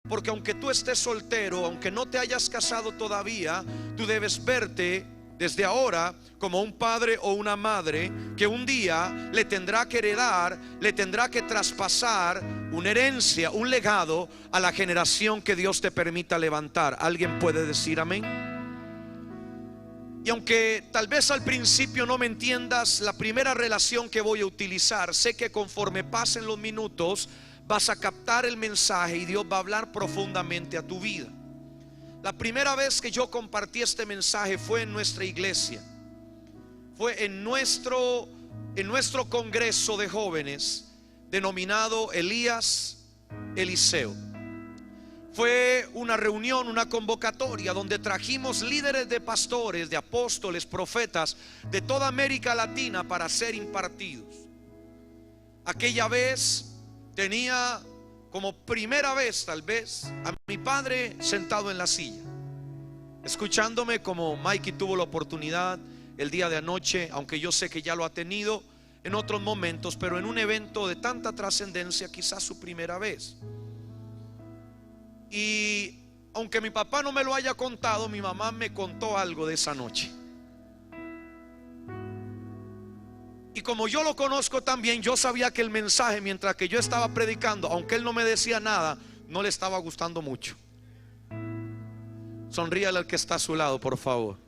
Porque aunque tú estés soltero, aunque no te hayas casado todavía, tú debes verte desde ahora como un padre o una madre que un día le tendrá que heredar, le tendrá que traspasar una herencia, un legado a la generación que Dios te permita levantar. ¿Alguien puede decir amén? Y aunque tal vez al principio no me entiendas la primera relación que voy a utilizar, sé que conforme pasen los minutos vas a captar el mensaje y Dios va a hablar profundamente a tu vida. La primera vez que yo compartí este mensaje fue en nuestra iglesia. Fue en nuestro congreso de jóvenes denominado Elías Eliseo. Fue una reunión, una convocatoria donde trajimos líderes de pastores, de apóstoles, profetas de toda América Latina para ser impartidos. Aquella vez tenía como primera vez tal vez a mi padre sentado en la silla, escuchándome, como Mikey tuvo la oportunidad el día de anoche, aunque yo sé que ya lo ha tenido en otros momentos, pero en un evento de tanta trascendencia, quizás su primera vez. Y aunque mi papá no me lo haya contado, mi mamá me contó algo de esa noche. Y como yo lo conozco también, yo sabía que el mensaje, mientras que yo estaba predicando, aunque él no me decía nada, no le estaba gustando mucho. Sonríale al que está a su lado, por favor.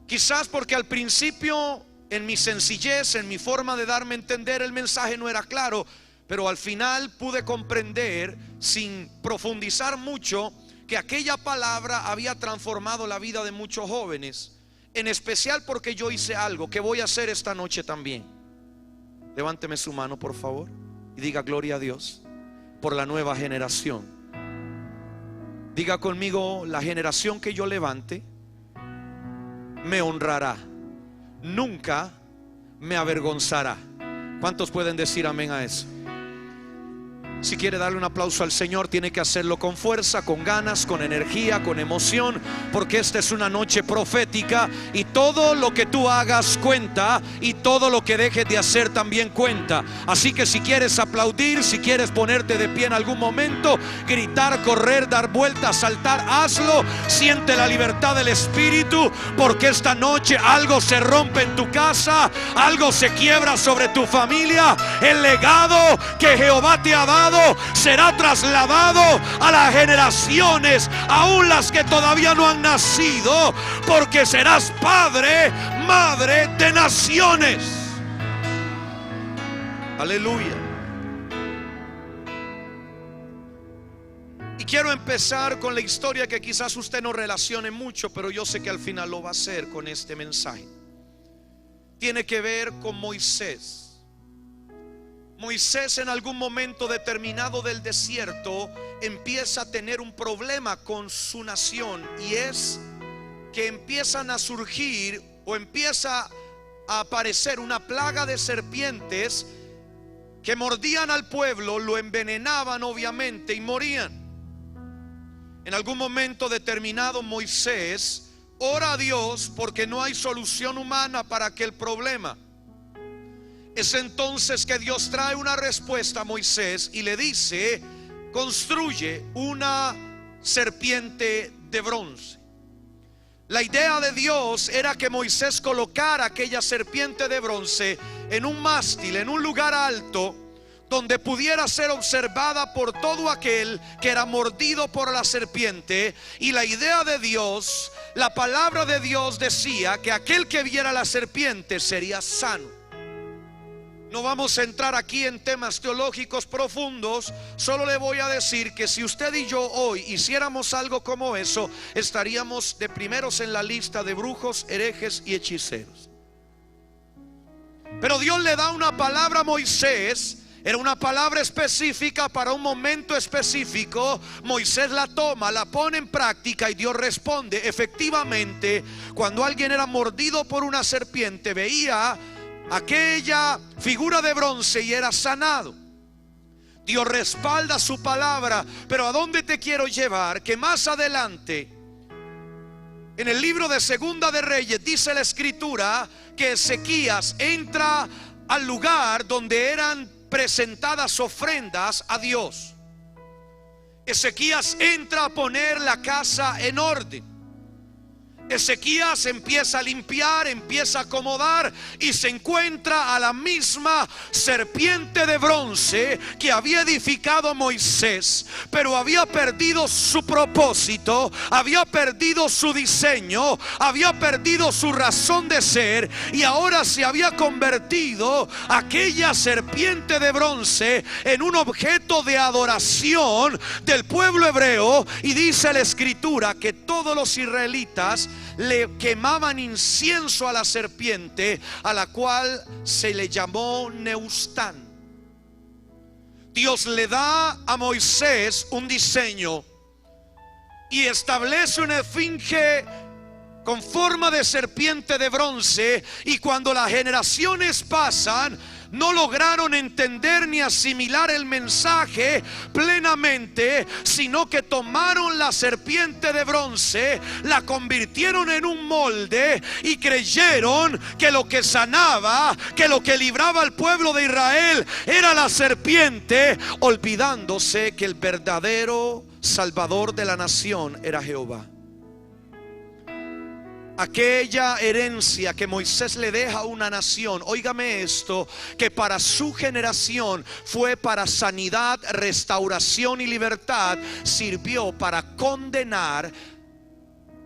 Quizás porque al principio, en mi sencillez, en mi forma de darme a entender, el mensaje no era claro, pero al final pude comprender, sin profundizar mucho, que aquella palabra había transformado la vida de muchos jóvenes. En especial porque yo hice algo que voy a hacer esta noche también. Levánteme su mano, por favor, y diga gloria a Dios por la nueva generación. Diga conmigo: la generación que yo levante me honrará, nunca me avergonzará. ¿Cuántos pueden decir amén a eso? Si quiere darle un aplauso al Señor, tiene que hacerlo con fuerza, con ganas, con energía, con emoción, porque esta es una noche profética y todo lo que tú hagas cuenta, y todo lo que dejes de hacer también cuenta. Así que si quieres aplaudir, si quieres ponerte de pie en algún momento, gritar, correr, dar vueltas, saltar, hazlo. Siente la libertad del Espíritu, porque esta noche algo se rompe en tu casa, algo se quiebra sobre tu familia. El legado que Jehová te ha dado será trasladado a las generaciones, aún las que todavía no han nacido, porque serás padre, madre de naciones. Aleluya. Y quiero empezar con la historia que quizás usted no relacione mucho, pero yo sé que al final lo va a hacer con este mensaje. Tiene que ver con Moisés. Moisés, en algún momento determinado del desierto, empieza a tener un problema con su nación, y es que empiezan a surgir o empieza a aparecer una plaga de serpientes que mordían al pueblo, lo envenenaban obviamente y morían. En algún momento determinado, Moisés ora a Dios porque no hay solución humana para aquel problema. Es entonces que Dios trae una respuesta a Moisés y le dice: construye una serpiente de bronce. La idea de Dios era que Moisés colocara aquella serpiente de bronce en un mástil, en un lugar alto, donde pudiera ser observada por todo aquel que era mordido por la serpiente. Y la idea de Dios, la palabra de Dios decía que aquel que viera la serpiente sería sano. No vamos a entrar aquí en temas teológicos profundos, solo le voy a decir que si usted y yo hoy hiciéramos algo como eso, estaríamos de primeros en la lista de brujos, herejes y hechiceros. Pero Dios le da una palabra a Moisés. Era una palabra específica para un momento específico. Moisés la toma, la pone en práctica y Dios responde. Efectivamente, cuando alguien era mordido por una serpiente, veía aquella figura de bronce y era sanado. Dios respalda su palabra. Pero ¿a dónde te quiero llevar? Que más adelante, en el libro de Segunda de Reyes, dice la escritura que Ezequías entra al lugar donde eran presentadas ofrendas a Dios. Ezequías entra a poner la casa en orden. Ezequías empieza a limpiar, empieza a acomodar y se encuentra a la misma serpiente de bronce que había edificado Moisés, pero había perdido su propósito, había perdido su diseño, había perdido su razón de ser, y ahora se había convertido aquella serpiente de bronce en un objeto de adoración del pueblo hebreo. Y dice la escritura que todos los israelitas le quemaban incienso a la serpiente, a la cual se le llamó Neustán. Dios le da a Moisés un diseño y establece una esfinge con forma de serpiente de bronce, y cuando las generaciones pasan, no lograron entender ni asimilar el mensaje plenamente, sino que tomaron la serpiente de bronce, la convirtieron en un molde y creyeron que lo que sanaba, que lo que libraba al pueblo de Israel era la serpiente, olvidándose que el verdadero Salvador de la nación era Jehová. Aquella herencia que Moisés le deja a una nación, óigame esto, que para su generación fue para sanidad, restauración y libertad, sirvió para condenar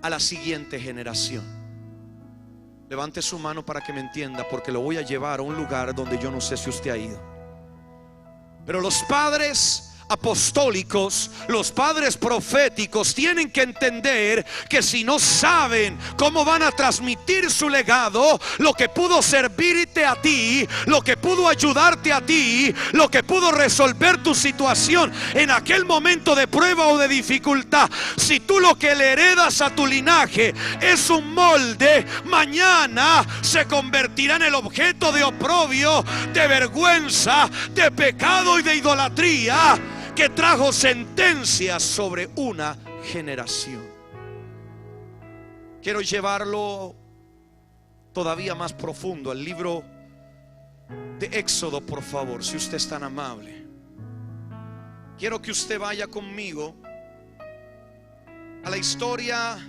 a la siguiente generación. Levante su mano para que me entienda, porque lo voy a llevar a un lugar donde yo no sé si usted ha ido. Pero los padres apostólicos, los padres proféticos tienen que entender que si no saben cómo van a transmitir su legado, lo que pudo servirte a ti, lo que pudo ayudarte a ti, lo que pudo resolver tu situación en aquel momento de prueba o de dificultad, si tú lo que le heredas a tu linaje es un molde, mañana se convertirá en el objeto de oprobio, de vergüenza, de pecado y de idolatría, que trajo sentencias sobre una generación. Quiero llevarlo todavía más profundo al libro de Éxodo, por favor, si usted es tan amable. Quiero que usted vaya conmigo a la historia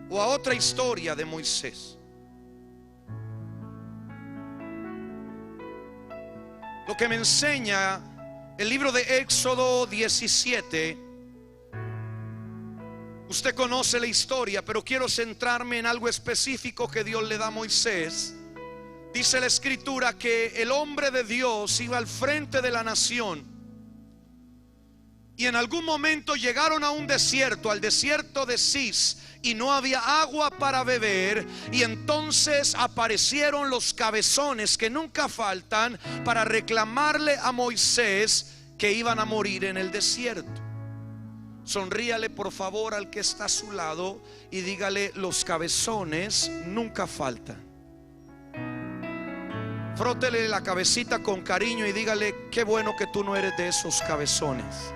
o a otra historia de Moisés. Lo que me enseña el libro de Éxodo 17, usted conoce la historia, pero quiero centrarme en algo específico que Dios le da a Moisés. Dice la escritura que el hombre de Dios iba al frente de la nación, y en algún momento llegaron a un desierto, al desierto de Cis, y no había agua para beber. Y entonces aparecieron los cabezones que nunca faltan para reclamarle a Moisés que iban a morir en el desierto. Sonríale por favor al que está a su lado y dígale: los cabezones nunca faltan. Frótele la cabecita con cariño y dígale: qué bueno que tú no eres de esos cabezones.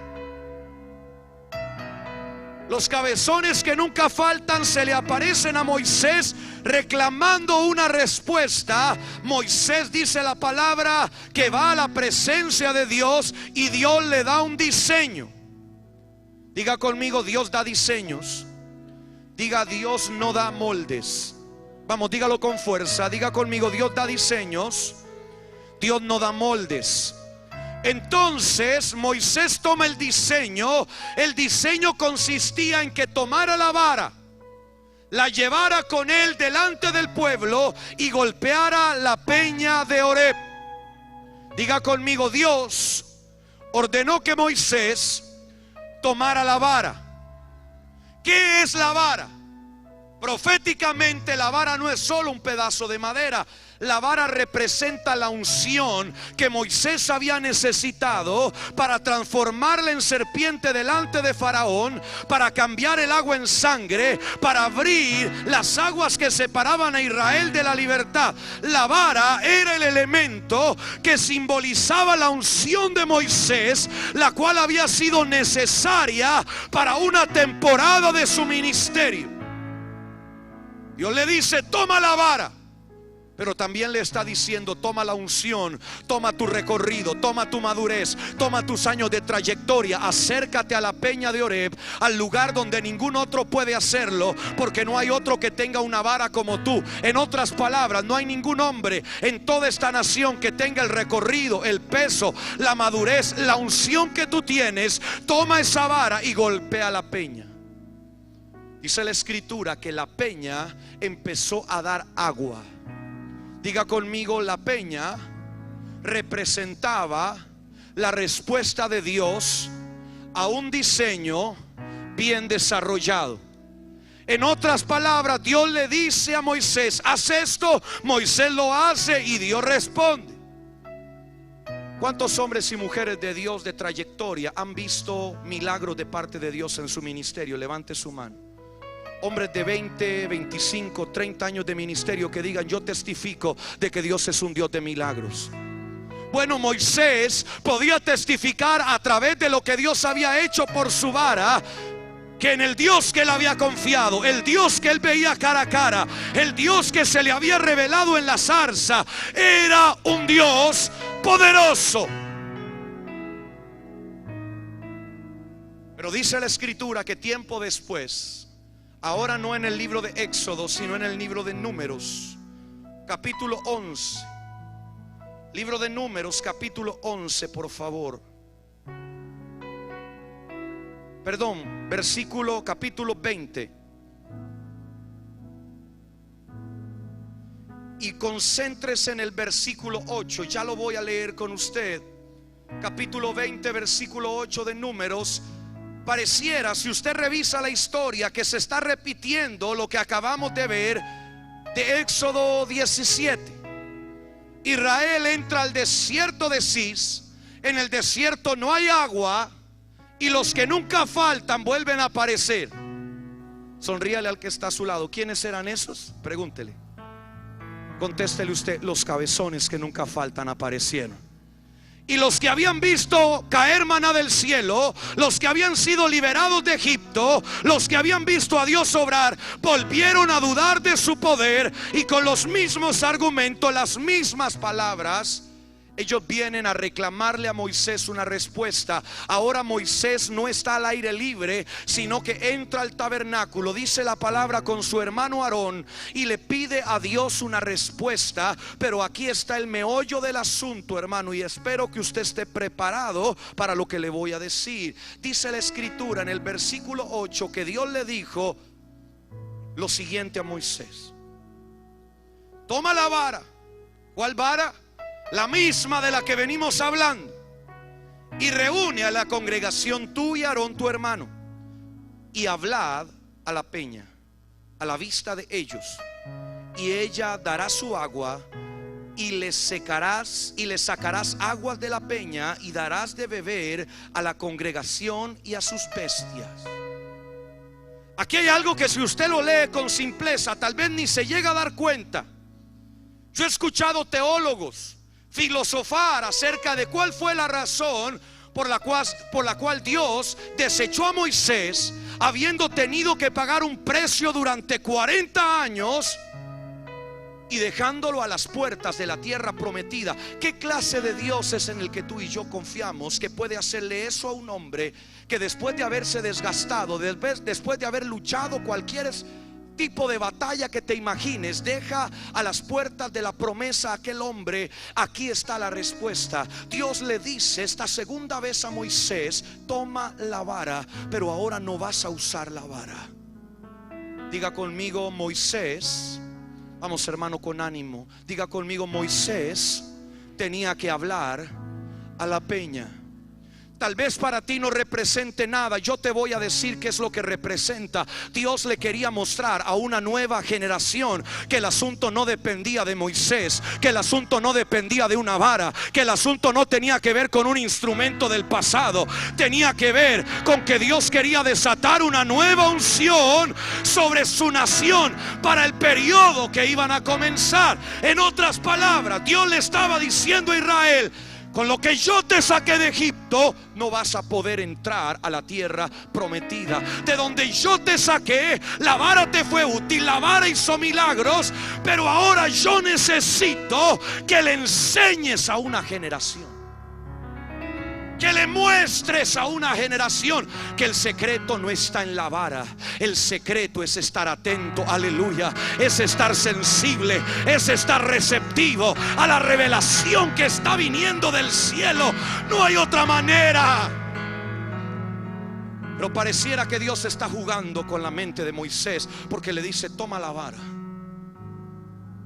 Los cabezones que nunca faltan se le aparecen a Moisés reclamando una respuesta. Moisés, dice la palabra, que va a la presencia de Dios y Dios le da un diseño. Diga conmigo: Dios da diseños. Diga: Dios no da moldes. Vamos, dígalo con fuerza. Diga conmigo: Dios da diseños, Dios no da moldes. Entonces Moisés toma el diseño. El diseño consistía en que tomara la vara, la llevara con él delante del pueblo y golpeara la peña de Horeb. Diga conmigo: Dios ordenó que Moisés tomara la vara. ¿Qué es la vara? Proféticamente, la vara no es solo un pedazo de madera. La vara representa la unción que Moisés había necesitado para transformarla en serpiente delante de Faraón, para cambiar el agua en sangre, para abrir las aguas que separaban a Israel de la libertad. La vara era el elemento que simbolizaba la unción de Moisés, la cual había sido necesaria para una temporada de su ministerio. Dios le dice: toma la vara. Pero también le está diciendo: toma la unción, toma tu recorrido, toma tu madurez, toma tus años de trayectoria, acércate a la peña de Oreb, al lugar donde ningún otro puede hacerlo, porque no hay otro que tenga una vara como tú. En otras palabras, no hay ningún hombre en toda esta nación que tenga el recorrido, el peso, la madurez, la unción que tú tienes. Toma esa vara y golpea la peña. Dice la escritura que la peña empezó a dar agua. Diga conmigo: la peña representaba la respuesta de Dios a un diseño bien desarrollado. En otras palabras, Dios le dice a Moisés: haz esto. Moisés lo hace y Dios responde. ¿Cuántos hombres y mujeres de Dios de trayectoria han visto milagros de parte de Dios en su ministerio? Levante su mano. Hombres de 20, 25, 30 años de ministerio que digan: yo testifico de que Dios es un Dios de milagros. Bueno, Moisés podía testificar a través de lo que Dios había hecho por su vara, que en el Dios que él había confiado, el Dios que él veía cara a cara, el Dios que se le había revelado en la zarza, era un Dios poderoso. Pero dice la escritura que tiempo después, ahora no en el libro de Éxodo, sino en el libro de Números, capítulo 11. Libro de Números, capítulo 11, por favor. Perdón, capítulo 20. Y concéntrese en el versículo 8. Ya lo voy a leer con usted. Capítulo 20, versículo 8 de Números. Pareciera, si usted revisa la historia, que se está repitiendo lo que acabamos de ver de Éxodo 17. Israel entra al desierto de Cis. En el desierto no hay agua, y los que nunca faltan vuelven a aparecer. Sonríale al que está a su lado. ¿Quiénes eran esos? Pregúntele. Contéstele usted: los cabezones que nunca faltan aparecieron. Y los que habían visto caer maná del cielo, los que habían sido liberados de Egipto, los que habían visto a Dios obrar, volvieron a dudar de su poder, y con los mismos argumentos, las mismas palabras, ellos vienen a reclamarle a Moisés una respuesta. Ahora Moisés no está al aire libre, sino que entra al tabernáculo, dice la palabra, con su hermano Aarón, y le pide a Dios una respuesta. Pero aquí está el meollo del asunto, hermano, y espero que usted esté preparado para lo que le voy a decir. Dice la escritura en el versículo 8 que Dios le dijo lo siguiente a Moisés: toma la vara. ¿Cuál vara? La misma de la que venimos hablando, y reúne a la congregación, tú y Aarón tu hermano, y hablad a la peña a la vista de ellos, y ella dará su agua, y les secarás y les sacarás aguas de la peña, y darás de beber a la congregación y a sus bestias. Aquí hay algo que, si usted lo lee con simpleza, tal vez ni se llega a dar cuenta. Yo he escuchado teólogos filosofar acerca de cuál fue la razón por la cual Dios desechó a Moisés, habiendo tenido que pagar un precio durante 40 años y dejándolo a las puertas de la tierra prometida. ¿Qué clase de Dios es en el que tú y yo confiamos, que puede hacerle eso a un hombre que después de haberse desgastado, después de haber luchado cualquier tipo de batalla que te imagines, deja a las puertas de la promesa a aquel hombre? Aquí está la respuesta. Dios le dice esta segunda vez a Moisés: toma la vara, pero ahora no vas a usar la vara. Diga conmigo: Moisés. Vamos, hermano, con ánimo. Diga conmigo: Moisés tenía que hablar a la peña. Tal vez para ti no represente nada. Yo te voy a decir qué es lo que representa. Dios le quería mostrar a una nueva generación que el asunto no dependía de Moisés, que el asunto no dependía de una vara, que el asunto no tenía que ver con un instrumento del pasado. Tenía que ver con que Dios quería desatar una nueva unción sobre su nación para el periodo que iban a comenzar. En otras palabras, Dios le estaba diciendo a Israel: con lo que yo te saqué de Egipto, no vas a poder entrar a la tierra prometida. De donde yo te saqué, la vara te fue útil, la vara hizo milagros, pero ahora yo necesito que le enseñes a una generación, que le muestres a una generación que el secreto no está en la vara. El secreto es estar atento, aleluya, es estar sensible, es estar receptivo a la revelación que está viniendo del cielo. No hay otra manera. Pero pareciera que Dios está jugando con la mente de Moisés, porque le dice: toma la vara.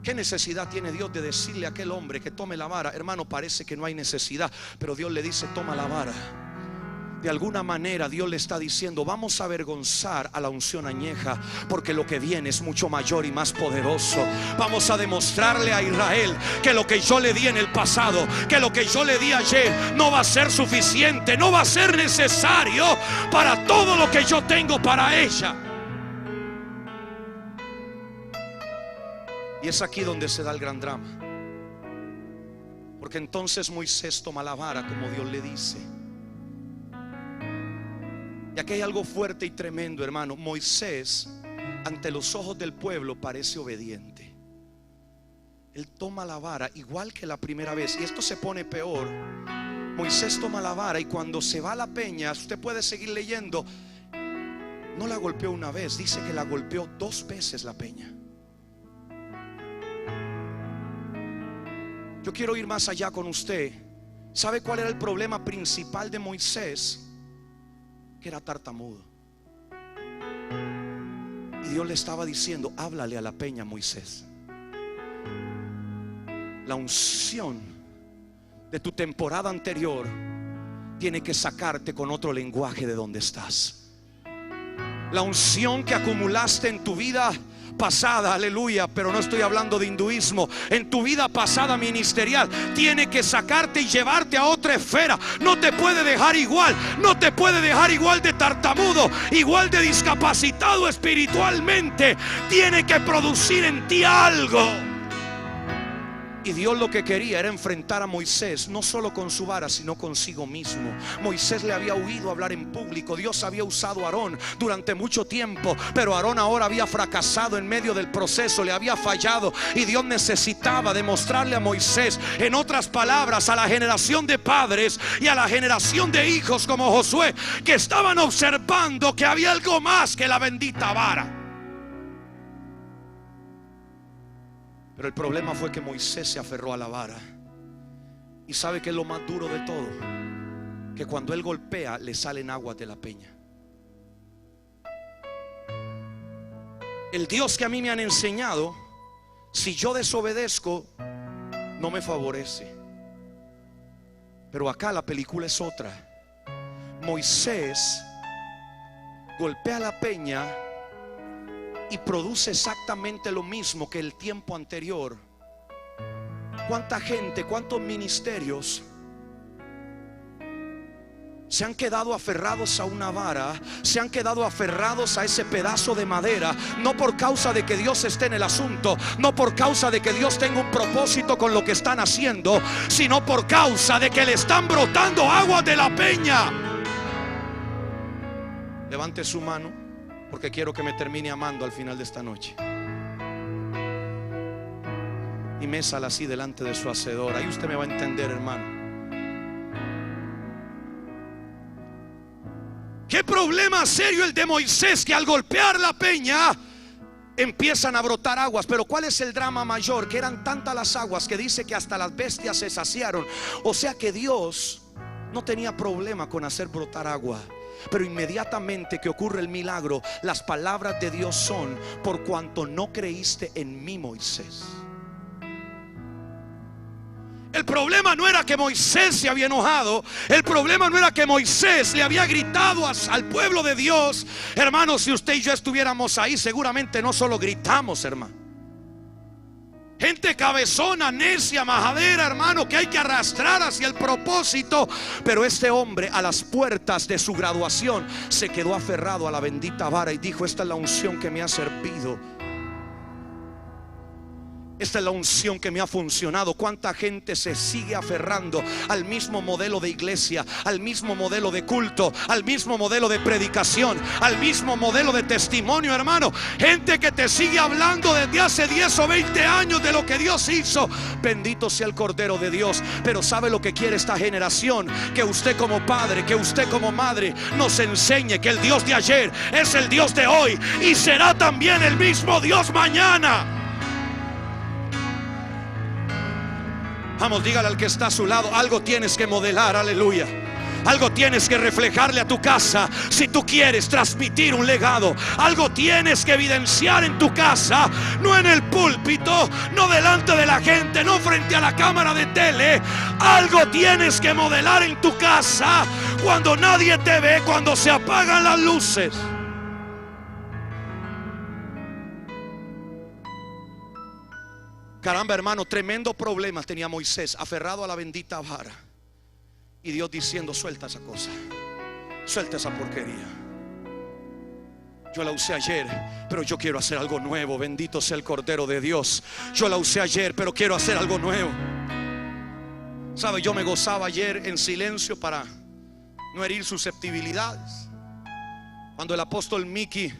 ¿Qué necesidad tiene Dios de decirle a aquel hombre que tome la vara? Hermano, parece que no hay necesidad, pero Dios le dice: toma la vara. De alguna manera Dios le está diciendo: vamos a avergonzar a la unción añeja, porque lo que viene es mucho mayor y más poderoso. Vamos a demostrarle a Israel que lo que yo le di en el pasado, que lo que yo le di ayer, no va a ser suficiente, no va a ser necesario para todo lo que yo tengo para ella. Y es aquí donde se da el gran drama, porque entonces Moisés toma la vara como Dios le dice. Y aquí hay algo fuerte y tremendo, hermano. Moisés, ante los ojos del pueblo, parece obediente. Él toma la vara igual que la primera vez, y esto se pone peor. Moisés toma la vara y cuando se va a la peña, usted puede seguir leyendo, no la golpeó una vez, dice que la golpeó 2 veces la peña. Yo quiero ir más allá con usted. ¿Sabe cuál era el problema principal de Moisés? Que era tartamudo. Y Dios le estaba diciendo: háblale a la peña, Moisés. La unción de tu temporada anterior tiene que sacarte con otro lenguaje de donde estás. La unción que acumulaste en tu vida pasada, aleluya, pero no estoy hablando de hinduismo, en tu vida pasada ministerial, tiene que sacarte y llevarte a otra esfera. No te puede dejar igual, no te puede dejar igual de tartamudo, igual de discapacitado espiritualmente. Tiene que producir en ti algo. Y Dios lo que quería era enfrentar a Moisés, no solo con su vara, sino consigo mismo. Moisés le había huido a hablar en público. Dios había usado a Aarón durante mucho tiempo, pero Aarón ahora había fracasado en medio del proceso, le había fallado. Y Dios necesitaba demostrarle a Moisés, en otras palabras, a la generación de padres y a la generación de hijos como Josué, que estaban observando que había algo más que la bendita vara. Pero el problema fue que Moisés se aferró a la vara. Y sabe que es lo más duro de todo, que cuando él golpea le salen aguas de la peña. El Dios que a mí me han enseñado, si yo desobedezco, no me favorece. Pero acá la película es otra. Moisés golpea la peña y produce exactamente lo mismo que el tiempo anterior. ¿Cuánta gente, cuántos ministerios se han quedado aferrados a una vara, se han quedado aferrados a ese pedazo de madera? No por causa de que Dios esté en el asunto, no por causa de que Dios tenga un propósito con lo que están haciendo, sino por causa de que le están brotando aguas de la peña. Levante su mano, porque quiero que me termine amando al final de esta noche. Y mésala así delante de su hacedor. Ahí usted me va a entender, hermano. Qué problema serio el de Moisés, que al golpear la peña empiezan a brotar aguas. Pero ¿cuál es el drama mayor? Que eran tantas las aguas que dice que hasta las bestias se saciaron. O sea que Dios no tenía problema con hacer brotar agua. Pero inmediatamente que ocurre el milagro, las palabras de Dios son: por cuanto no creíste en mí, Moisés. El problema no era que Moisés se había enojado. El problema no era que Moisés le había gritado al pueblo de Dios. Hermanos, si usted y yo estuviéramos ahí, seguramente no solo gritamos, hermano. Gente cabezona, necia, majadera, hermano, que hay que arrastrar hacia el propósito. Pero este hombre, a las puertas de su graduación, se quedó aferrado a la bendita vara y dijo: esta es la unción que me ha servido. Esta es la unción que me ha funcionado. ¿Cuánta gente se sigue aferrando al mismo modelo de iglesia, al mismo modelo de culto, al mismo modelo de predicación, al mismo modelo de testimonio, hermano? Gente que te sigue hablando desde hace 10 o 20 años de lo que Dios hizo. Bendito sea el Cordero de Dios. Pero ¿sabe lo que quiere esta generación? Que usted como padre, que usted como madre nos enseñe que el Dios de ayer es el Dios de hoy y será también el mismo Dios mañana. Vamos, dígale al que está a su lado: algo tienes que modelar, aleluya. Algo tienes que reflejarle a tu casa si tú quieres transmitir un legado. Algo tienes que evidenciar en tu casa, no en el púlpito, no delante de la gente, no frente a la cámara de tele. Algo tienes que modelar en tu casa cuando nadie te ve, cuando se apagan las luces. Caramba, hermano, tremendo problema tenía Moisés, aferrado a la bendita vara. Y Dios diciendo: suelta esa cosa, suelta esa porquería. Yo la usé ayer, pero yo quiero hacer algo nuevo. Bendito sea el Cordero de Dios. Yo la usé ayer, pero quiero hacer algo nuevo. Sabe, yo me gozaba ayer en silencio para no herir susceptibilidades. Cuando el apóstol Mickey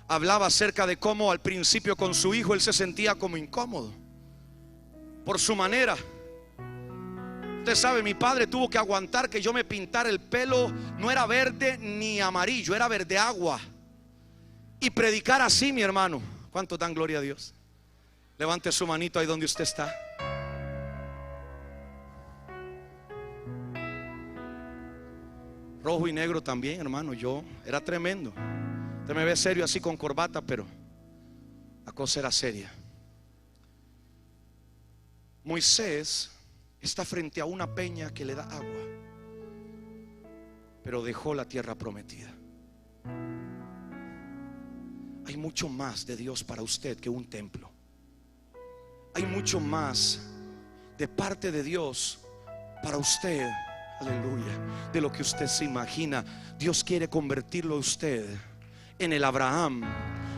hablaba acerca de cómo al principio con su hijo él se sentía como incómodo por su manera. Usted sabe, mi padre tuvo que aguantar que yo me pintara el pelo. No era verde ni amarillo, era verde agua. Y predicar así, mi hermano. ¿Cuánto dan gloria a Dios? Levante su manito ahí donde usted está. Rojo y negro también, hermano. Yo era tremendo. Usted me ve serio así con corbata, pero la cosa era seria. Moisés está frente a una peña que le da agua, pero dejó la tierra prometida. Hay mucho más de Dios para usted que un templo. Hay mucho más de parte de Dios para usted, aleluya, de lo que usted se imagina. Dios quiere convertirlo a usted en el Abraham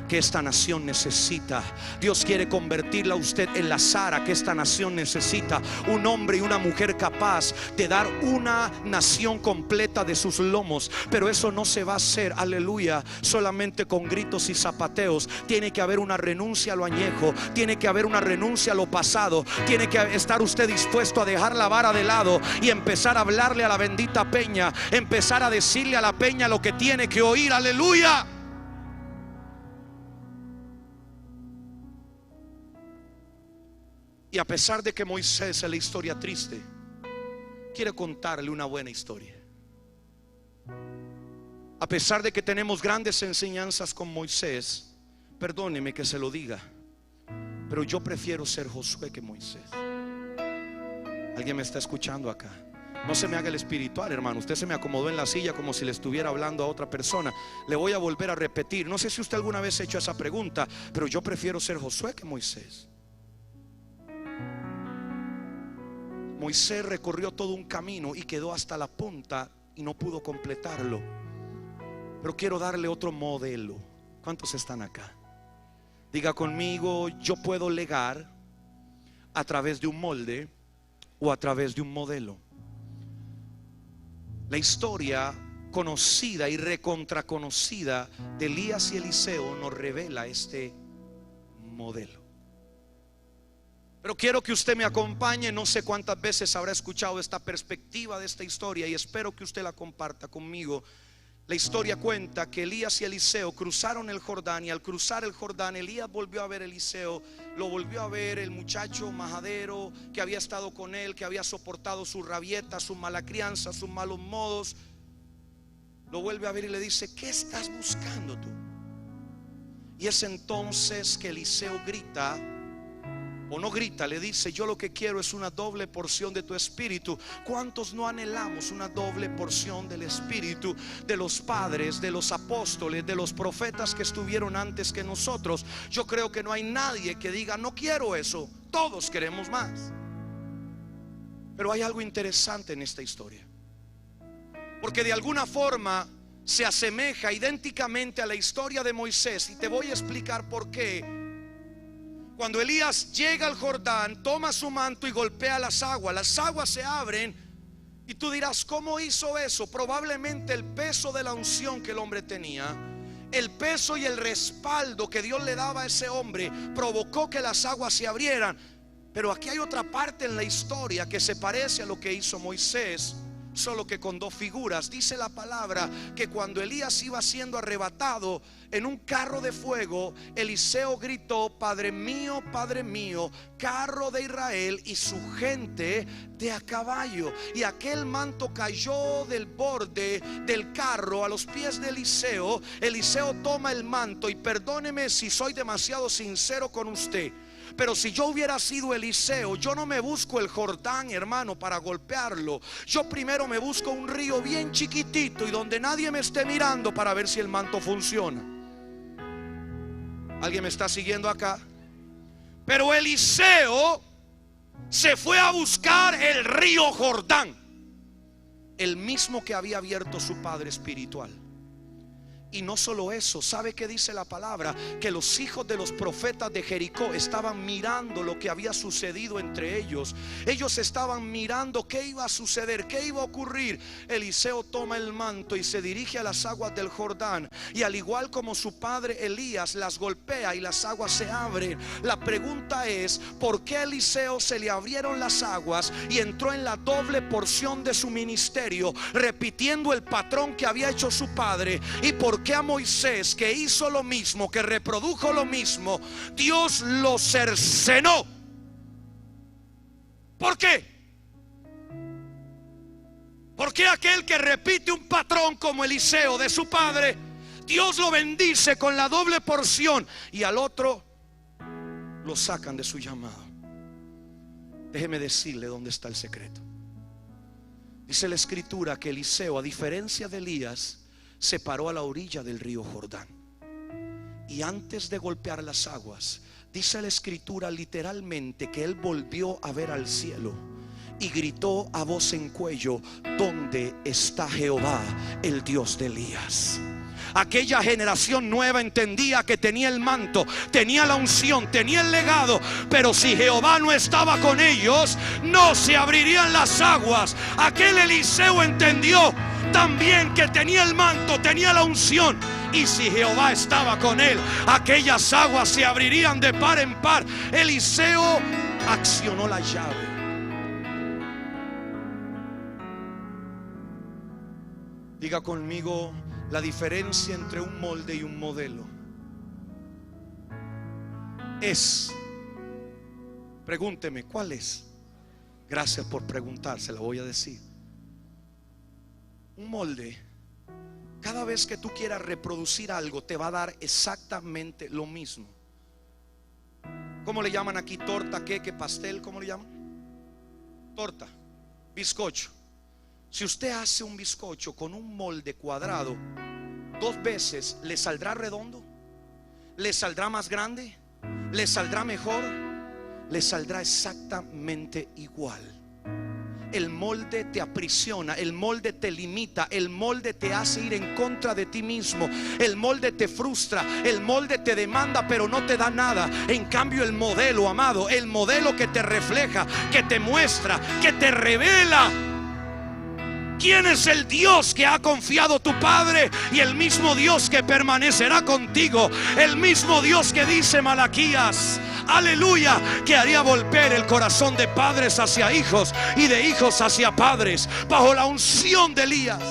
que esta nación necesita. Dios quiere convertirla a usted en la Sara que esta nación necesita. Un hombre y una mujer capaz de dar una nación completa de sus lomos. Pero eso no se va a hacer, aleluya, solamente con gritos y zapateos. Tiene que haber una renuncia a lo añejo. Tiene que haber una renuncia a lo pasado. Tiene que estar usted dispuesto a dejar la vara de lado y empezar a hablarle a la bendita peña. Empezar a decirle a la peña lo que tiene que oír, aleluya. Y a pesar de que Moisés es la historia triste, quiere contarle una buena historia. A pesar de que tenemos grandes enseñanzas con Moisés, perdóneme que se lo diga, pero yo prefiero ser Josué que Moisés. ¿Alguien me está escuchando acá? No se me haga el espiritual, hermano. Usted se me acomodó en la silla como si le estuviera hablando a otra persona. Le voy a volver a repetir. No sé si usted alguna vez ha hecho esa pregunta, pero yo prefiero ser Josué que Moisés. Moisés recorrió todo un camino y quedó hasta la punta y no pudo completarlo. Pero quiero darle otro modelo. ¿Cuántos están acá? Diga conmigo: yo puedo legar a través de un molde o a través de un modelo. La historia conocida y recontraconocida de Elías y Eliseo nos revela este modelo. Pero quiero que usted me acompañe. No sé cuántas veces habrá escuchado esta perspectiva de esta historia y espero que usted la comparta conmigo. La historia cuenta que Elías y Eliseo cruzaron el Jordán, y al cruzar el Jordán, Elías volvió a ver a Eliseo. Lo volvió a ver el muchacho majadero que había estado con él, que había soportado sus rabietas, su mala crianza, sus malos modos. Lo vuelve a ver y le dice: ¿qué estás buscando tú? Y es entonces que Eliseo grita, o no grita, le dice: yo lo que quiero es una doble porción de tu espíritu. ¿Cuántos no anhelamos una doble porción del espíritu de los padres, de los apóstoles, de los profetas que estuvieron antes que nosotros? Yo creo que no hay nadie que diga: no quiero eso. Todos queremos más. Pero hay algo interesante en esta historia, porque de alguna forma se asemeja idénticamente a la historia de Moisés, y te voy a explicar por qué. Cuando Elías llega al Jordán, toma su manto y golpea las aguas se abren. Y tú dirás, ¿cómo hizo eso? Probablemente el peso de la unción que el hombre tenía, el peso y el respaldo que Dios le daba a ese hombre, provocó que las aguas se abrieran. Pero aquí hay otra parte en la historia que se parece a lo que hizo Moisés, solo que con dos figuras. Dice la palabra que cuando Elías iba siendo arrebatado en un carro de fuego, Eliseo gritó: Padre mío, carro de Israel y su gente de a caballo. Y aquel manto cayó del borde del carro a los pies de Eliseo. Eliseo toma el manto, y perdóneme si soy demasiado sincero con usted, pero si yo hubiera sido Eliseo, yo no me busco el Jordán, hermano, para golpearlo. Yo primero me busco un río bien chiquitito y donde nadie me esté mirando, para ver si el manto funciona. ¿Alguien me está siguiendo acá? Pero Eliseo se fue a buscar el río Jordán, el mismo que había abierto su padre espiritual. Y no solo eso, ¿sabe qué dice la palabra? Que los hijos de los profetas de Jericó estaban mirando lo que había sucedido entre ellos. Ellos estaban mirando qué iba a suceder, qué iba a ocurrir. Eliseo toma el manto y se dirige a las aguas del Jordán, y al igual como su padre Elías, las golpea y las aguas se abren. La pregunta es, ¿por qué a Eliseo se le abrieron las aguas y entró en la doble porción de su ministerio, repitiendo el patrón que había hecho su padre? ¿Y por qué a Moisés, que hizo lo mismo, que reprodujo lo mismo, Dios lo cercenó? ¿Por qué? ¿Por qué aquel que repite un patrón como Eliseo de su padre, Dios lo bendice con la doble porción, y al otro lo sacan de su llamado? Déjeme decirle dónde está el secreto. Dice la escritura que Eliseo, a diferencia de Elías, se paró a la orilla del río Jordán, y antes de golpear las aguas, dice la escritura literalmente que él volvió a ver al cielo y gritó a voz en cuello: ¿dónde está Jehová, el Dios de Elías? Aquella generación nueva entendía que tenía el manto, tenía la unción, tenía el legado, pero si Jehová no estaba con ellos, no se abrirían las aguas. Aquel Eliseo entendió también que tenía el manto, tenía la unción, y si Jehová estaba con él, aquellas aguas se abrirían de par en par. Eliseo accionó la llave. Diga conmigo: la diferencia entre un molde y un modelo es, pregúnteme, ¿cuál es? Gracias por preguntar, se la voy a decir. Un molde, cada vez que tú quieras reproducir algo, te va a dar exactamente lo mismo. ¿Cómo le llaman aquí? Torta, queque, pastel, ¿cómo le llaman? Torta, bizcocho. Si usted hace un bizcocho con un molde cuadrado, dos veces, ¿le saldrá redondo? ¿Le saldrá más grande? ¿Le saldrá mejor? Le saldrá exactamente igual. El molde te aprisiona, el molde te limita, el molde te hace ir en contra de ti mismo, el molde te frustra, el molde te demanda pero no te da nada. En cambio el modelo, amado, el modelo que te refleja, que te muestra, que te revela quién es el Dios que ha confiado tu padre, y el mismo Dios que permanecerá contigo, el mismo Dios que dice Malaquías, aleluya, que haría volver el corazón de padres hacia hijos y de hijos hacia padres, bajo la unción de Elías.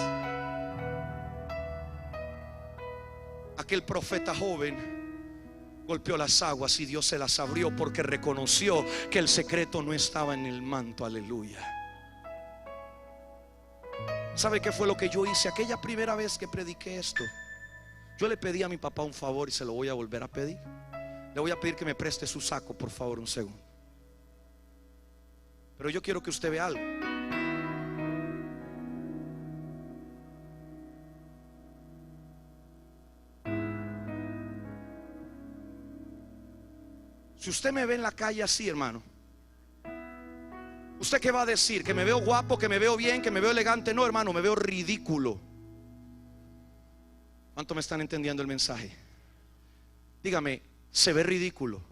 Aquel profeta joven golpeó las aguas y Dios se las abrió, porque reconoció que el secreto no estaba en el manto. Aleluya. ¿Sabe qué fue lo que yo hice aquella primera vez que prediqué esto? Yo le pedí a mi papá un favor y se lo voy a volver a pedir. Le voy a pedir que me preste su saco, por favor, un segundo. Pero yo quiero que usted vea algo. Si usted me ve en la calle así, hermano, ¿usted qué va a decir? ¿Que me veo guapo, que me veo bien, que me veo elegante? No, hermano, me veo ridículo. ¿Cuánto me están entendiendo el mensaje? Dígame, se ve ridículo.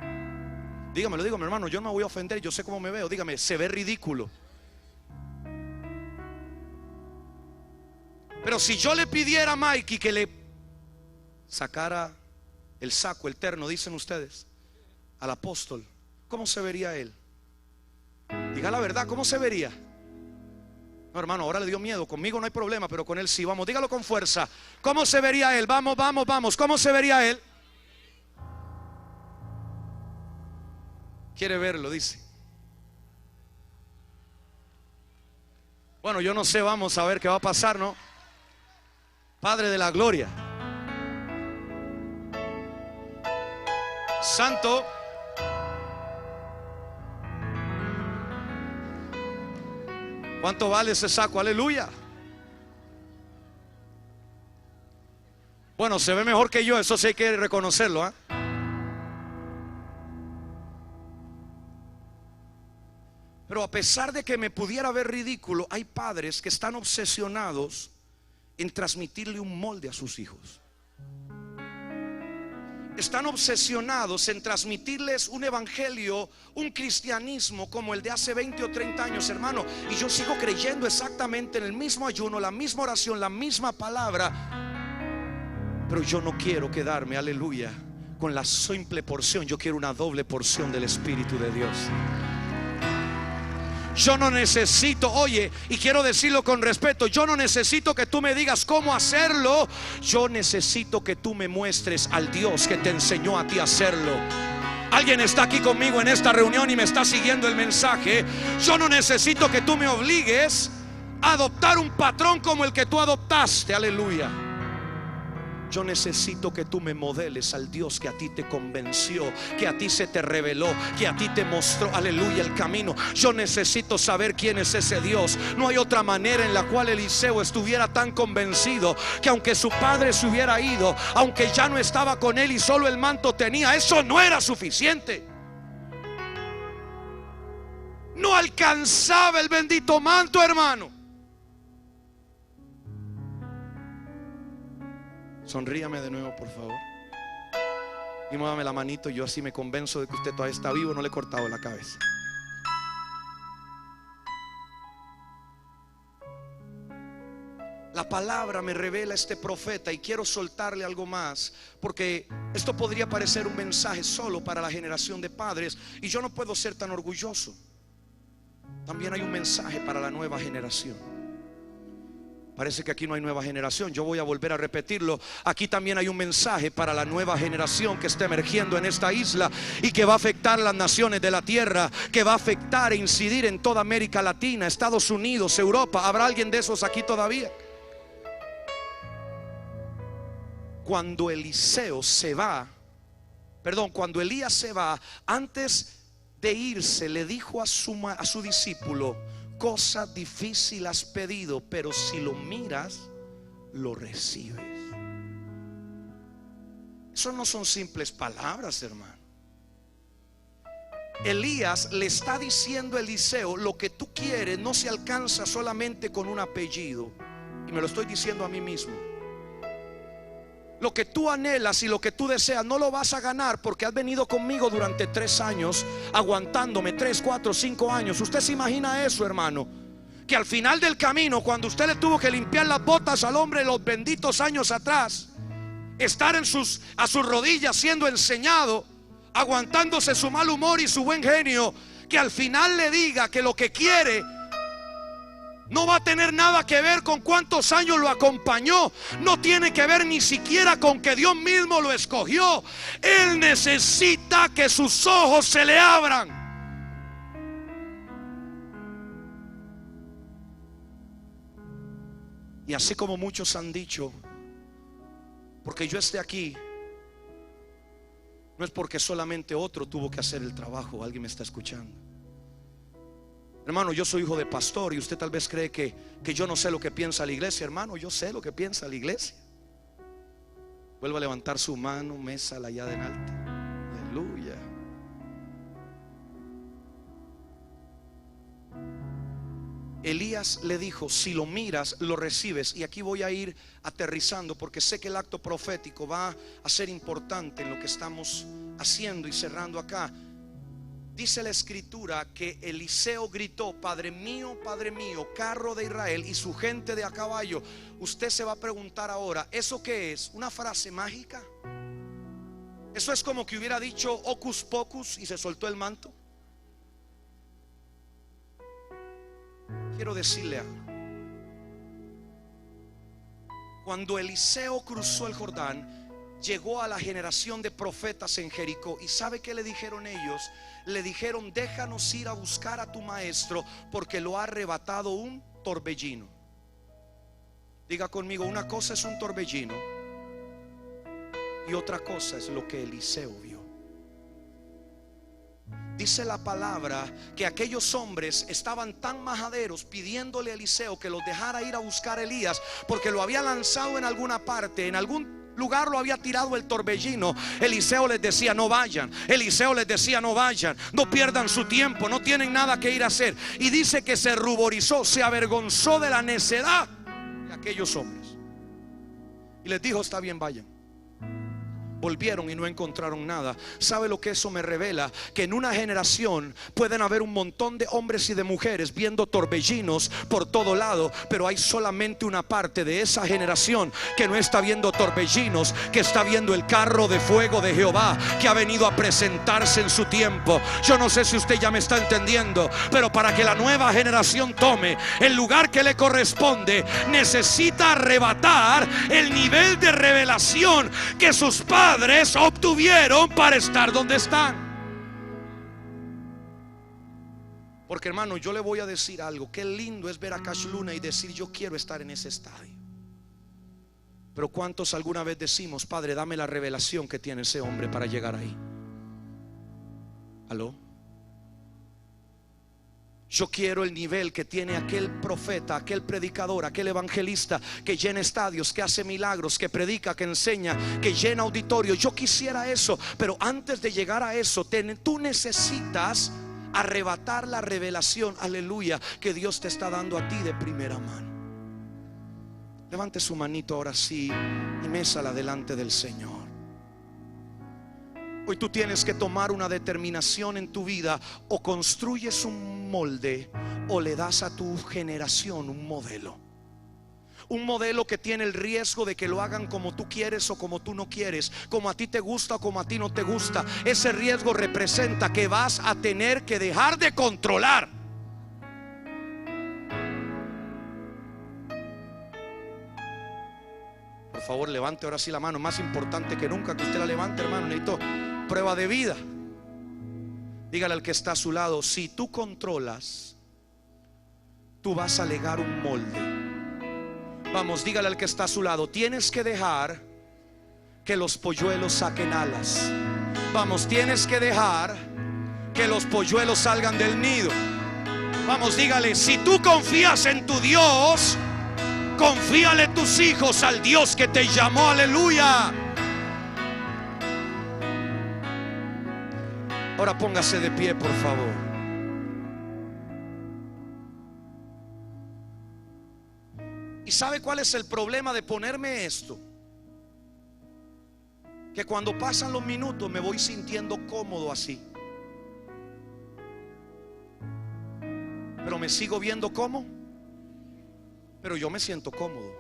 Dígamelo, dígame, hermano, yo no me voy a ofender, yo sé cómo me veo. Dígame, se ve ridículo. Pero si yo le pidiera a Mikey que le sacara el saco, el terno, dicen ustedes, al apóstol, ¿cómo se vería él? Diga la verdad, ¿cómo se vería? No, hermano, ahora le dio miedo. Conmigo no hay problema, pero con él sí. Vamos, dígalo con fuerza. ¿Cómo se vería él? Vamos, vamos, vamos. ¿Cómo se vería él? Quiere verlo, dice. Bueno, yo no sé, vamos a ver qué va a pasar, ¿no? Padre de la gloria, Santo. ¿Cuánto vale ese saco? Aleluya. Bueno, se ve mejor que yo, eso sí hay que reconocerlo, ¿eh? Pero a pesar de que me pudiera ver ridículo, hay padres que están obsesionados en transmitirle un molde a sus hijos. Están obsesionados en transmitirles un evangelio, un cristianismo como el de hace 20 o 30 años, hermano. Y yo sigo creyendo exactamente en el mismo ayuno, la misma oración, la misma palabra. Pero yo no quiero quedarme, aleluya, con la simple porción. Yo quiero una doble porción del Espíritu de Dios. Yo no necesito, oye, y quiero decirlo con respeto, yo no necesito que tú me digas cómo hacerlo. Yo necesito que tú me muestres al Dios que te enseñó a ti a hacerlo. Alguien está aquí conmigo en esta reunión y me está siguiendo el mensaje. Yo no necesito que tú me obligues a adoptar un patrón como el que tú adoptaste, aleluya. Yo necesito que tú me modeles al Dios que a ti te convenció, que a ti se te reveló, que a ti te mostró, aleluya, el camino. Yo necesito saber quién es ese Dios. No hay otra manera en la cual Eliseo estuviera tan convencido que aunque su padre se hubiera ido, aunque ya no estaba con él y solo el manto tenía, eso no era suficiente. No alcanzaba el bendito manto, hermano. Sonríame de nuevo, por favor. Y muévame la manito. Yo así me convenzo de que usted todavía está vivo. No le he cortado la cabeza. La palabra me revela este profeta y quiero soltarle algo más, porque esto podría parecer un mensaje solo para la generación de padres y yo no puedo ser tan orgulloso. También hay un mensaje para la nueva generación. Parece que aquí no hay nueva generación. Yo voy a volver a repetirlo. Aquí también hay un mensaje para la nueva generación que está emergiendo en esta isla y que va a afectar las naciones de la tierra, que va a afectar e incidir en toda América Latina, Estados Unidos, Europa. ¿Habrá alguien de esos aquí todavía? Cuando Eliseo se va, cuando Elías se va, antes de irse le dijo a su discípulo: cosa difícil has pedido, pero si lo miras, lo recibes. Eso no son simples palabras, hermano. Elías le está diciendo a Eliseo: lo que tú quieres no se alcanza solamente con un apellido. Y me lo estoy diciendo a mí mismo. Lo que tú anhelas y lo que tú deseas no lo vas a ganar porque has venido conmigo durante 3 años, aguantándome 3, 4, 5 años. Usted se imagina eso, hermano, que al final del camino, cuando usted le tuvo que limpiar las botas al hombre los benditos años atrás, estar a sus rodillas siendo enseñado, aguantándose su mal humor y su buen genio, que al final le diga que lo que quiere no va a tener nada que ver con cuántos años lo acompañó. No tiene que ver ni siquiera con que Dios mismo lo escogió. Él necesita que sus ojos se le abran. Y así como muchos han dicho, porque yo esté aquí, no es porque solamente otro tuvo que hacer el trabajo. Alguien me está escuchando. Hermano, yo soy hijo de pastor y usted tal vez cree que yo no sé lo que piensa la iglesia. Hermano, yo sé lo que piensa la iglesia. Vuelva a levantar su mano, mésala allá adelante. Aleluya. Elías le dijo: si lo miras, lo recibes. Y aquí voy a ir aterrizando porque sé que el acto profético va a ser importante en lo que estamos haciendo y cerrando acá. Dice la escritura que Eliseo gritó: Padre mío, carro de Israel y su gente de a caballo. Usted se va a preguntar ahora, ¿eso qué es? ¿Una frase mágica? Eso es como que hubiera dicho hocus pocus y se soltó el manto. Quiero decirle algo. Cuando Eliseo cruzó el Jordán, llegó a la generación de profetas en Jericó. ¿Y sabe qué le dijeron ellos? Le dijeron: déjanos ir a buscar a tu maestro, porque lo ha arrebatado un torbellino. Diga conmigo, una cosa es un torbellino y otra cosa es lo que Eliseo vio. Dice la palabra que aquellos hombres estaban tan majaderos pidiéndole a Eliseo que los dejara ir a buscar a Elías, porque lo había lanzado en alguna parte, en algún lugar lo había tirado el torbellino. Eliseo les decía: no vayan. Eliseo les decía: no vayan, no pierdan su tiempo, no tienen nada que ir a hacer. Y dice que se ruborizó, se avergonzó de la necedad de aquellos hombres y les dijo: está bien, vayan. Volvieron y no encontraron nada. ¿Sabe lo que eso me revela? Que en una generación pueden haber un montón de hombres y de mujeres viendo torbellinos por todo lado, pero hay solamente una parte de esa generación que no está viendo torbellinos, que está viendo el carro de fuego de Jehová, que ha venido a presentarse en su tiempo. Yo no sé si usted ya me está entendiendo, pero para que la nueva generación tome el lugar que le corresponde, necesita arrebatar el nivel de revelación que sus padres obtuvieron para estar donde están. Porque, hermano, yo le voy a decir algo: qué lindo es ver a Cash Luna y decir: yo quiero estar en ese estadio. Pero ¿cuántos alguna vez decimos: Padre, dame la revelación que tiene ese hombre para llegar ahí? ¿Aló? Yo quiero el nivel que tiene aquel profeta, aquel predicador, aquel evangelista que llena estadios, que hace milagros, que predica, que enseña, que llena auditorios. Yo quisiera eso, pero antes de llegar a eso, tú necesitas arrebatar la revelación, aleluya, que Dios te está dando a ti de primera mano. Levante su manito ahora sí y mésala delante del Señor. Hoy tú tienes que tomar una determinación en tu vida: o construyes un molde o le das a tu generación un modelo. Un modelo que tiene el riesgo de que lo hagan como tú quieres o como tú no quieres, como a ti te gusta o como a ti no te gusta. Ese riesgo representa que vas a tener que dejar de controlar. Por favor, levante ahora sí la mano. Más importante que nunca que usted la levante, hermano. Necesito prueba de vida. Dígale al que está a su lado: si tú controlas, tú vas a legar un molde. Vamos, dígale al que está a su lado: tienes que dejar que los polluelos saquen alas. Vamos, tienes que dejar que los polluelos salgan del nido. Vamos, dígale: si tú confías en tu Dios, confíale tus hijos al Dios que te llamó. Aleluya. Ahora póngase de pie, por favor. ¿Y sabe cuál es el problema de ponerme esto? Que cuando pasan los minutos me voy sintiendo cómodo así, pero me sigo viendo como, pero yo me siento cómodo.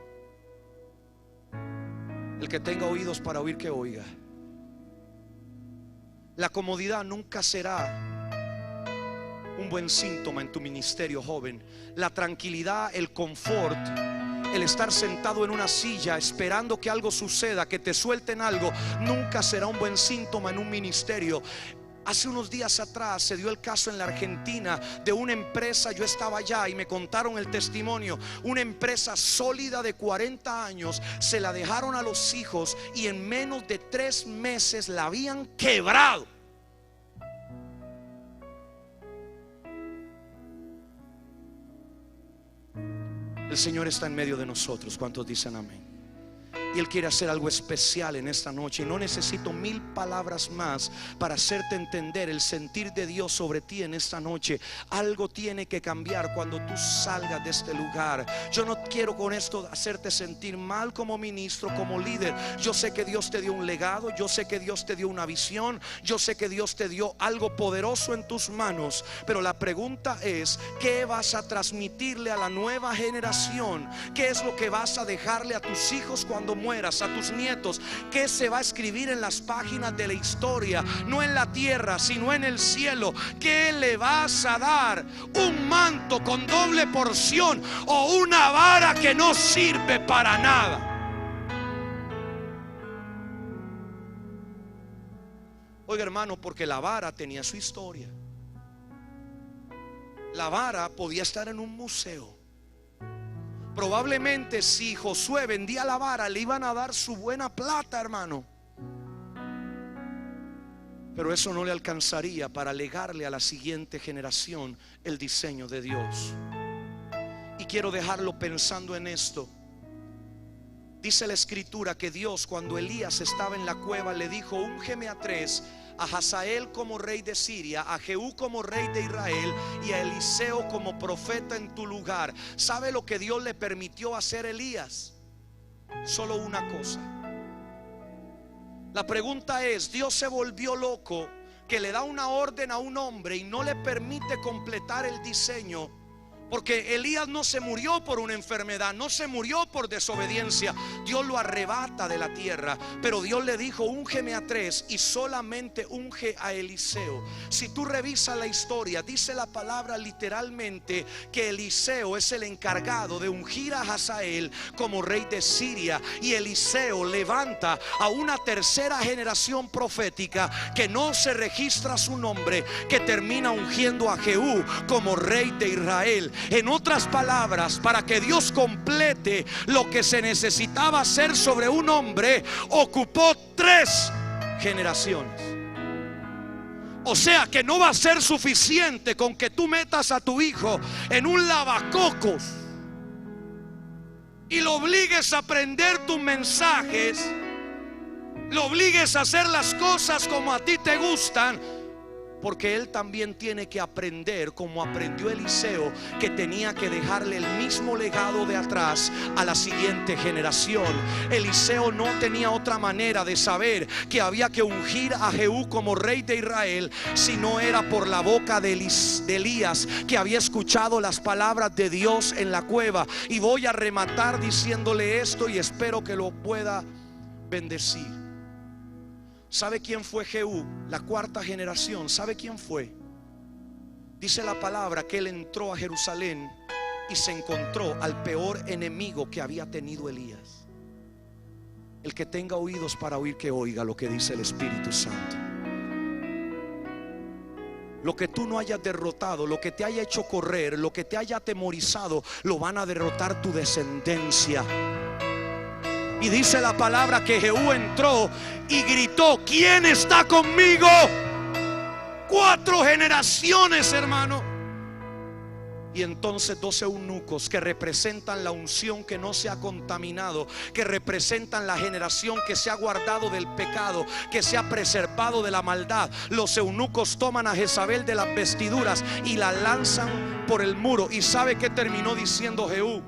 El que tenga oídos para oír, que oiga. La comodidad nunca será un buen síntoma en tu ministerio, joven. La tranquilidad, el confort, el estar sentado en una silla esperando que algo suceda, que te suelten algo, nunca será un buen síntoma en un ministerio. Hace unos días atrás se dio el caso en la Argentina de una empresa. Yo estaba allá y me contaron el testimonio. Una empresa sólida de 40 años, se la dejaron a los hijos y en menos de 3 meses la habían quebrado. El Señor está en medio de nosotros. ¿Cuántos dicen amén? Y Él quiere hacer algo especial en esta noche. Y no necesito 1000 palabras más para hacerte entender el sentir de Dios sobre ti en esta noche. Algo tiene que cambiar cuando tú salgas de este lugar. Yo no quiero con esto hacerte sentir mal como ministro, como líder. Yo sé que Dios te dio un legado. Yo sé que Dios te dio una visión. Yo sé que Dios te dio algo poderoso en tus manos. Pero la pregunta es, ¿qué vas a transmitirle a la nueva generación? ¿Qué es lo que vas a dejarle a tus hijos cuando mueras, a tus nietos? ¿Qué se va a escribir en las páginas de la historia? No en la tierra, sino en el cielo. ¿Qué le vas a dar? ¿Un manto con doble porción o una vara que no sirve para nada? Oiga, hermano, porque la vara tenía su historia. La vara podía estar en un museo. Probablemente si Josué vendía la vara, le iban a dar su buena plata, hermano. Pero eso no le alcanzaría para legarle a la siguiente generación el diseño de Dios. Y quiero dejarlo pensando en esto. Dice la escritura que Dios, cuando Elías estaba en la cueva, le dijo: úngeme a 3, a Hazael como rey de Siria, a Jehú como rey de Israel y a Eliseo como profeta en tu lugar. ¿Sabe lo que Dios le permitió hacer a Elías? Solo una cosa. La pregunta es, Dios se volvió loco que le da una orden a un hombre y no le permite completar el diseño. Porque Elías no se murió por una enfermedad, no se murió por desobediencia. Dios lo arrebata de la tierra, pero Dios le dijo: úngeme a 3, y solamente unge a Eliseo. Si tú revisas la historia, dice la palabra literalmente que Eliseo es el encargado de ungir a Hazael como rey de Siria. Y Eliseo levanta a una tercera generación profética que no se registra su nombre, que termina ungiendo a Jehú como rey de Israel. En otras palabras, para que Dios complete lo que se necesitaba hacer sobre un hombre, ocupó 3 generaciones. O sea que no va a ser suficiente con que tú metas a tu hijo en un lavacocos y lo obligues a aprender tus mensajes, lo obligues a hacer las cosas como a ti te gustan. Porque él también tiene que aprender, como aprendió Eliseo, que tenía que dejarle el mismo legado de atrás a la siguiente generación. Eliseo no tenía otra manera de saber que había que ungir a Jehú como rey de Israel, si no era por la boca de Elías, que había escuchado las palabras de Dios en la cueva. Y voy a rematar diciéndole esto, y espero que lo pueda bendecir. ¿Sabe quién fue Jehú? La 4ª generación. ¿Sabe quién fue? Dice la palabra que él entró a Jerusalén y se encontró al peor enemigo que había tenido Elías. El que tenga oídos para oír, que oiga lo que dice el Espíritu Santo. Lo que tú no hayas derrotado, lo que te haya hecho correr, lo que te haya atemorizado, lo van a derrotar tu descendencia. Y dice la palabra que Jehú entró y gritó: ¿quién está conmigo? 4 generaciones, hermano. Y entonces 12 eunucos que representan la unción que no se ha contaminado, que representan la generación que se ha guardado del pecado, que se ha preservado de la maldad. Los eunucos toman a Jezabel de las vestiduras y la lanzan por el muro. ¿Y sabe qué terminó diciendo Jehú?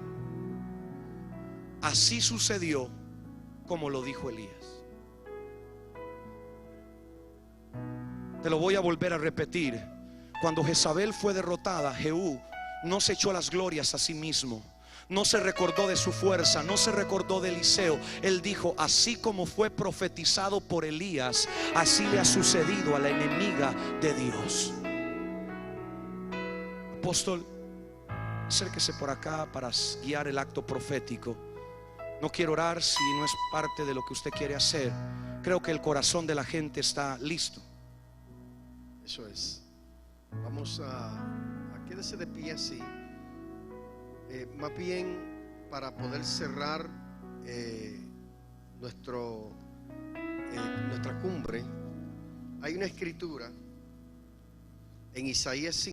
Así sucedió como lo dijo Elías. Te lo voy a volver a repetir. Cuando Jezabel fue derrotada, Jehú no se echó las glorias a sí mismo, no se recordó de su fuerza, no se recordó de Eliseo. Él dijo: así como fue profetizado por Elías, así le ha sucedido a la enemiga de Dios. Apóstol, acérquese por acá para guiar el acto profético. No quiero orar si no es parte de lo que usted quiere hacer. Creo que el corazón de la gente está listo. Eso es. Vamos a quédese de pie así. Más bien para poder cerrar nuestra cumbre. Hay una escritura en Isaías